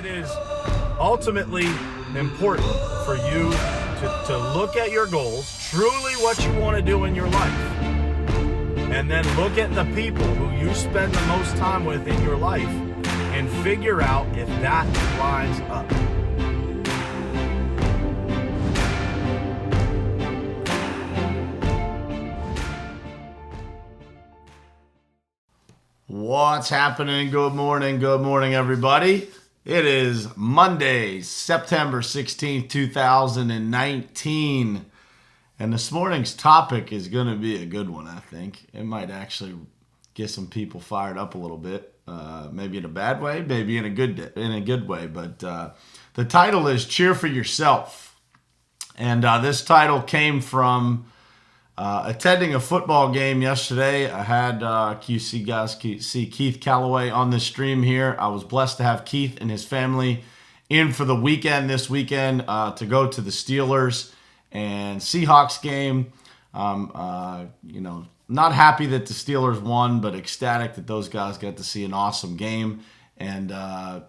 it is ultimately important for you to look at your goals, truly what you want to do in your life, and then look at the people who you spend the most time with in your life and figure out if that lines up. What's happening? Good morning, everybody. It is Monday, September 16th, 2019. And this morning's topic is going to be a good one, I think. It might actually get some people fired up a little bit. Maybe in a bad way, maybe in a good way. But the title is Cheer for Yourself. And this title came from attending a football game yesterday. I had see Keith Calloway on the stream here. I was blessed to have Keith and his family in for the weekend this weekend to go to the Steelers and Seahawks game. Not happy that the Steelers won, but ecstatic that those guys got to see an awesome game and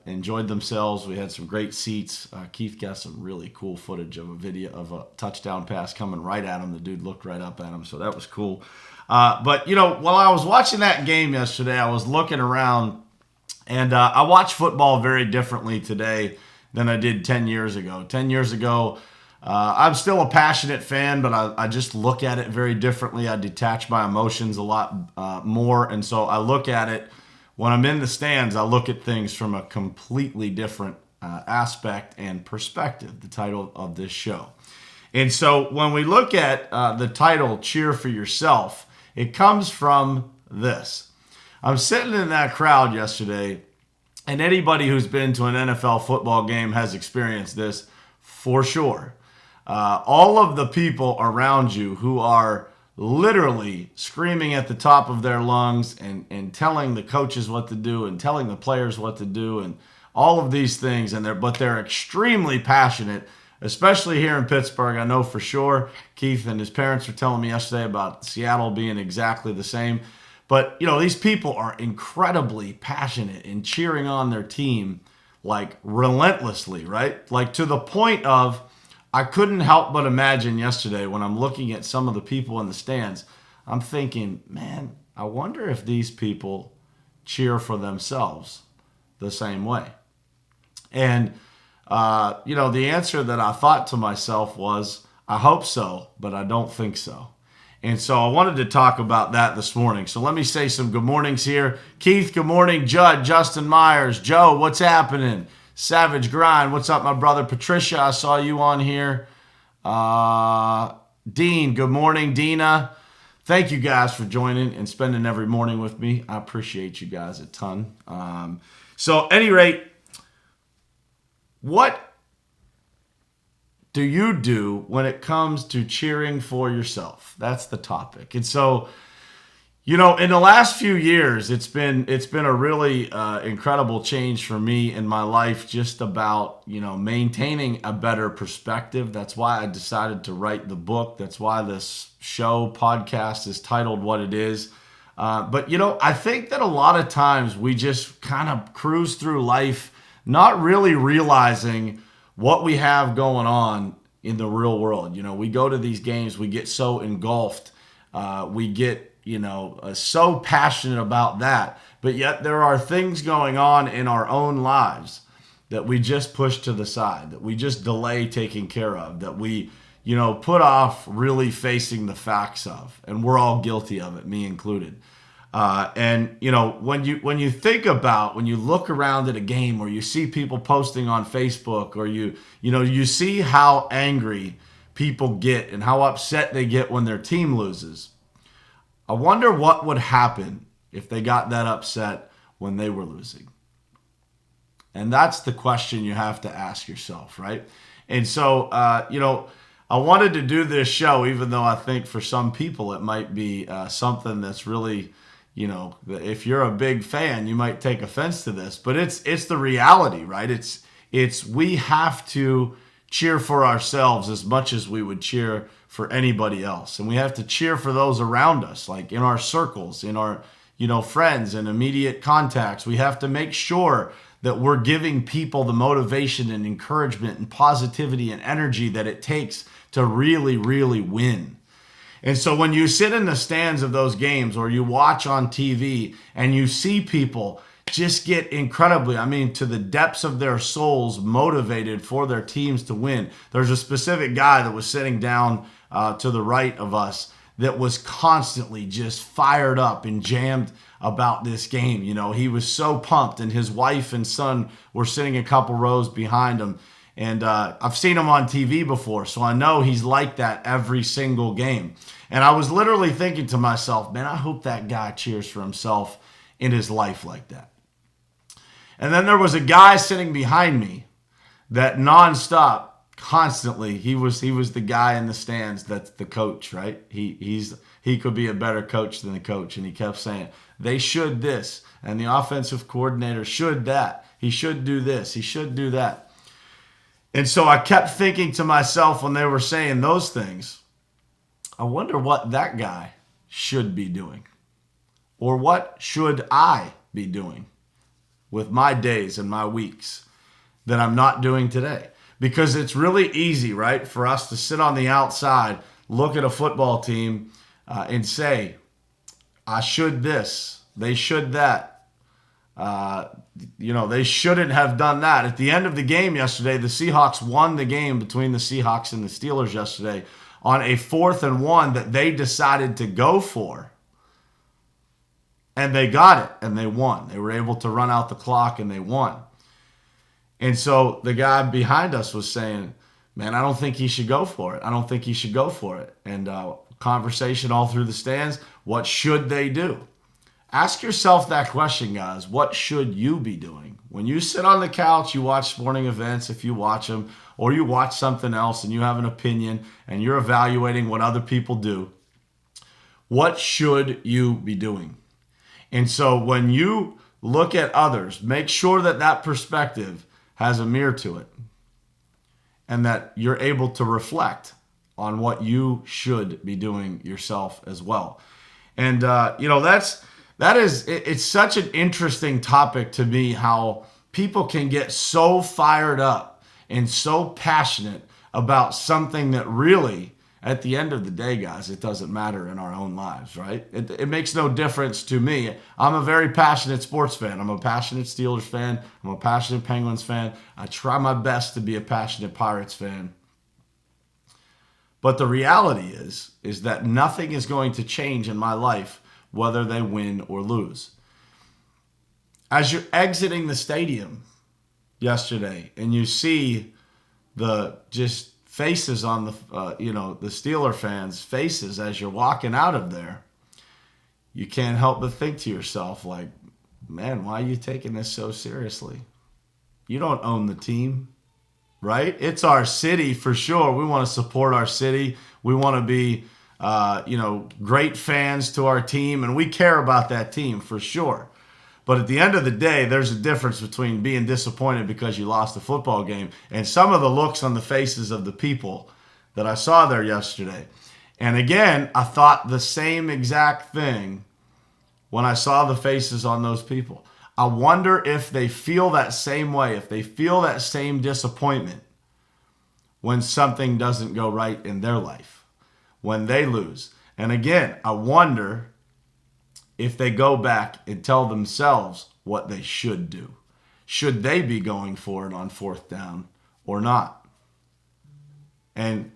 enjoyed themselves. We had some great seats. Keith got some really cool footage of a video of a touchdown pass coming right at him. The dude looked right up at him, so that was cool. But while I was watching that game yesterday, I was looking around, and I watch football very differently today than I did 10 years ago. 10 years ago, I'm still a passionate fan, but I just look at it very differently. I detach my emotions a lot more, and so I look at it. When I'm in the stands, I look at things from a completely different aspect and perspective, the title of this show. And so when we look at the title, Cheer for Yourself, it comes from this. I'm sitting in that crowd yesterday, and anybody who's been to an NFL football game has experienced this for sure. All of the people around you who are literally screaming at the top of their lungs and telling the coaches what to do and telling the players what to do and all of these things, but they're extremely passionate, especially here in Pittsburgh. I know for sure. Keith and his parents were telling me yesterday about Seattle being exactly the same. But, these people are incredibly passionate in cheering on their team, like relentlessly, right? Like to the point of, I couldn't help but imagine yesterday when I'm looking at some of the people in the stands, I'm thinking, man, I wonder if these people cheer for themselves the same way. And, the answer that I thought to myself was, I hope so, but I don't think so. And so I wanted to talk about that this morning. So let me say some good mornings here. Keith, good morning. Judd, Justin Myers, Joe, what's happening? Savage Grind, what's up, my brother? Patricia, I saw you on here. Dean, good morning. Dina, thank you guys for joining and spending every morning with me. I appreciate you guys a ton. So, at any rate, what do you do when it comes to cheering for yourself? That's the topic. And so, in the last few years, it's been a really incredible change for me in my life, just about, maintaining a better perspective. That's why I decided to write the book. That's why this podcast is titled what it is. But I think that a lot of times we just kind of cruise through life, not really realizing what we have going on in the real world. We go to these games, we get so engulfed, we get so passionate about that, but yet there are things going on in our own lives that we just push to the side, that we just delay taking care of, that we, put off really facing the facts of, and we're all guilty of it, me included. When you think about, when you look around at a game or you see people posting on Facebook or you see how angry people get and how upset they get when their team loses. I wonder what would happen if they got that upset when they were losing. And that's the question you have to ask yourself, right? And so, I wanted to do this show, even though I think for some people it might be something that's really, if you're a big fan, you might take offense to this. But it's the reality, right? It's we have to cheer for ourselves as much as we would cheer for anybody else. And we have to cheer for those around us, like in our circles, in our, friends and immediate contacts. We have to make sure that we're giving people the motivation and encouragement and positivity and energy that it takes to really, really win. And so when you sit in the stands of those games or you watch on TV and you see people just get incredibly, to the depths of their souls, motivated for their teams to win. There's a specific guy that was sitting down to the right of us that was constantly just fired up and jammed about this game. He was so pumped, and his wife and son were sitting a couple rows behind him. And I've seen him on TV before, so I know he's like that every single game. And I was literally thinking to myself, man, I hope that guy cheers for himself in his life like that. And then there was a guy sitting behind me that nonstop, constantly, he was the guy in the stands that's the coach, right? He could be a better coach than the coach. And he kept saying, they should this, and the offensive coordinator should that. He should do this. He should do that. And so I kept thinking to myself when they were saying those things, I wonder what that guy should be doing. Or what should I be doing with my days and my weeks that I'm not doing today? Because it's really easy, right, for us to sit on the outside, look at a football team and say, I should this, they should that. They shouldn't have done that. At the end of the game yesterday, the Seahawks won the game between the Seahawks and the Steelers yesterday on a 4th and 1 that they decided to go for. And they got it, and they won. They were able to run out the clock, and they won. And so the guy behind us was saying, man, I don't think he should go for it. I don't think he should go for it. And conversation all through the stands, what should they do? Ask yourself that question, guys. What should you be doing? When you sit on the couch, you watch sporting events, if you watch them, or you watch something else and you have an opinion and you're evaluating what other people do, what should you be doing? And so when you look at others, make sure that that perspective has a mirror to it and that you're able to reflect on what you should be doing yourself as well. And, it's such an interesting topic to me, how people can get so fired up and so passionate about something that really, at the end of the day, guys, it doesn't matter in our own lives, right? It makes no difference to me. I'm a very passionate sports fan. I'm a passionate Steelers fan. I'm a passionate Penguins fan. I try my best to be a passionate Pirates fan. But the reality is that nothing is going to change in my life whether they win or lose. As you're exiting the stadium yesterday and you see the just faces on the Steeler fans' faces as you're walking out of there, you can't help but think to yourself, like, man, why are you taking this so seriously? You don't own the team, right? It's our city for sure. We want to support our city. We want to be, great fans to our team, and we care about that team for sure. But at the end of the day, there's a difference between being disappointed because you lost a football game and some of the looks on the faces of the people that I saw there yesterday. And again, I thought the same exact thing when I saw the faces on those people. I wonder if they feel that same way, if they feel that same disappointment when something doesn't go right in their life, when they lose. And again, I wonder if they go back and tell themselves what they should do. Should they be going for it on 4th down or not? And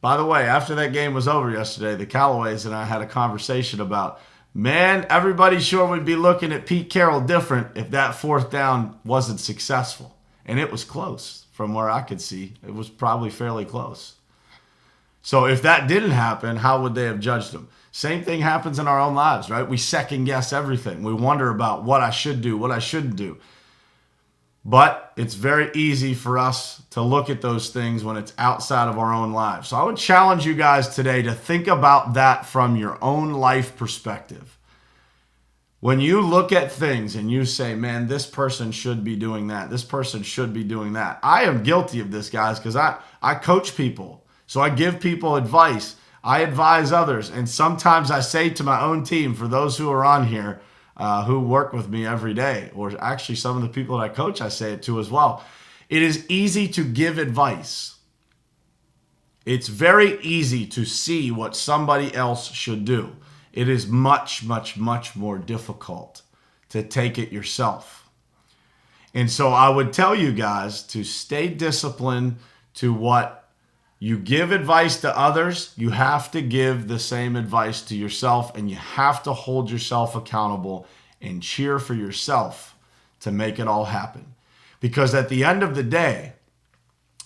by the way, after that game was over yesterday, the Callaways and I had a conversation about, man, everybody sure would be looking at Pete Carroll different if that 4th down wasn't successful. And it was close from where I could see. It was probably fairly close. So if that didn't happen, how would they have judged him? Same thing happens in our own lives, right? We second guess everything. We wonder about what I should do, what I shouldn't do. But it's very easy for us to look at those things when it's outside of our own lives. So I would challenge you guys today to think about that from your own life perspective. When you look at things and you say, man, this person should be doing that. This person should be doing that. I am guilty of this, guys, because I coach people. So I give people advice. I advise others. And sometimes I say to my own team, for those who are on here, who work with me every day, or actually some of the people that I coach, I say it to as well. It is easy to give advice. It's very easy to see what somebody else should do. It is much, much, much more difficult to take it yourself. And so I would tell you guys to stay disciplined to what you give advice to others. You have to give the same advice to yourself, and you have to hold yourself accountable and cheer for yourself to make it all happen. Because at the end of the day,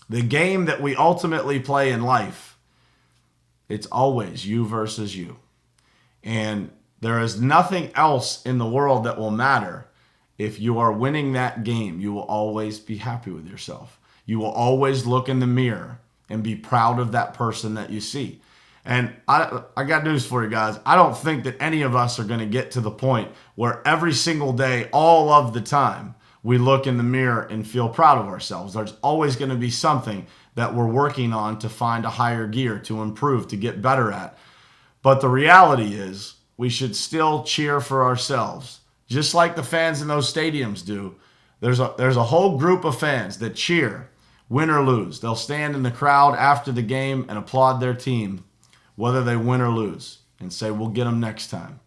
the game that we ultimately play in life, it's always you versus you. And there is nothing else in the world that will matter. If you are winning that game, you will always be happy with yourself. You will always look in the mirror and be proud of that person that you see. And I got news for you guys. I don't think that any of us are going to get to the point where every single day, all of the time, we look in the mirror and feel proud of ourselves. There's always going to be something that we're working on to find a higher gear, to improve, to get better at. But the reality is, we should still cheer for ourselves. Just like the fans in those stadiums do. There's a whole group of fans that cheer, win or lose. They'll stand in the crowd after the game and applaud their team, whether they win or lose, and say, we'll get them next time.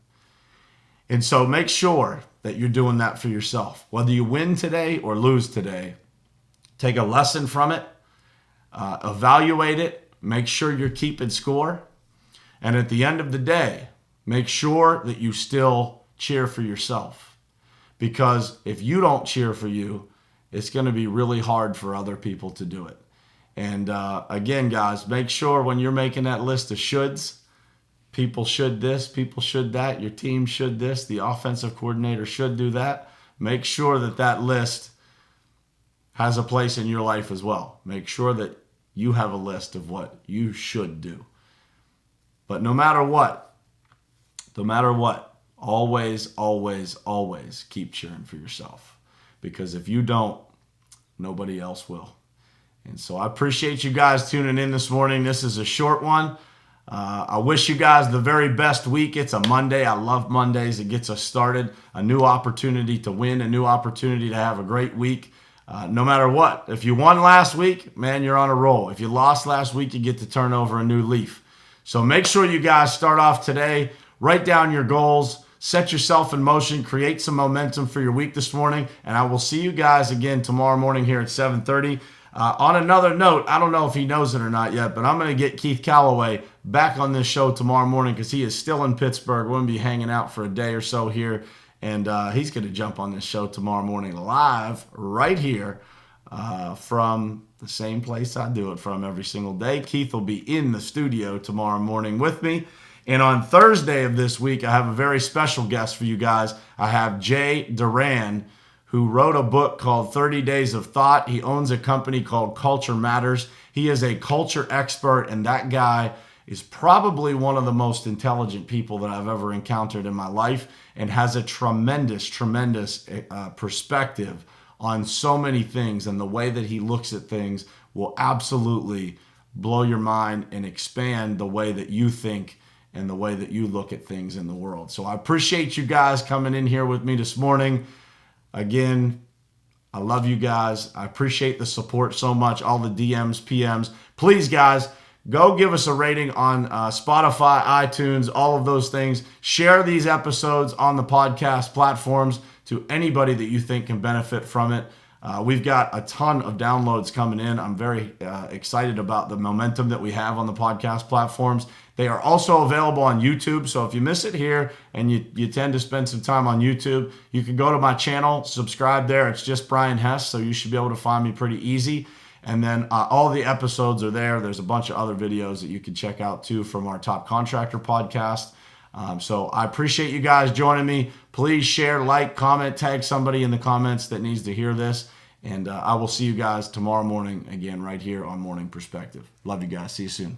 And so make sure that you're doing that for yourself. Whether you win today or lose today, take a lesson from it, evaluate it, make sure you're keeping score. And at the end of the day, make sure that you still cheer for yourself. Because if you don't cheer for you, it's going to be really hard for other people to do it. And again, guys, make sure when you're making that list of shoulds, people should this, people should that, your team should this, the offensive coordinator should do that. Make sure that that list has a place in your life as well. Make sure that you have a list of what you should do. But no matter what, always, always, always keep cheering for yourself. Because if you don't, nobody else will. And so I appreciate you guys tuning in this morning. This is a short one. I wish you guys the very best week. It's a Monday. I love Mondays. It gets us started. A new opportunity to win, a new opportunity to have a great week. No matter what. If you won last week, man, you're on a roll. If you lost last week, you get to turn over a new leaf. So make sure you guys start off today. Write down your goals. Set yourself in motion. Create some momentum for your week this morning. And I will see you guys again tomorrow morning here at 7:30. On another note, I don't know if he knows it or not yet, but I'm going to get Keith Calloway back on this show tomorrow morning because he is still in Pittsburgh. We're going to be hanging out for a day or so here, and he's going to jump on this show tomorrow morning live right here from the same place I do it from every single day. Keith will be in the studio tomorrow morning with me. And on Thursday of this week, I have a very special guest for you guys. I have Jay Duran, who wrote a book called 30 Days of Thought. He owns a company called Culture Matters. He is a culture expert, and that guy is probably one of the most intelligent people that I've ever encountered in my life and has a tremendous, tremendous perspective on so many things, and the way that he looks at things will absolutely blow your mind and expand the way that you think and the way that you look at things in the world. So I appreciate you guys coming in here with me this morning. Again, I love you guys. I appreciate the support so much, all the DMs, PMs. Please, guys, go give us a rating on Spotify, iTunes, all of those things. Share these episodes on the podcast platforms to anybody that you think can benefit from it. We've got a ton of downloads coming in. I'm very excited about the momentum that we have on the podcast platforms. They are also available on YouTube, so if you miss it here and you tend to spend some time on YouTube, you can go to my channel, subscribe there. It's just Brian Hess, so you should be able to find me pretty easy. And then all the episodes are there. There's a bunch of other videos that you can check out too from our Top Contractor podcast. So I appreciate you guys joining me. Please share, like, comment, tag somebody in the comments that needs to hear this. And I will see you guys tomorrow morning again right here on Morning Perspective. Love you guys. See you soon.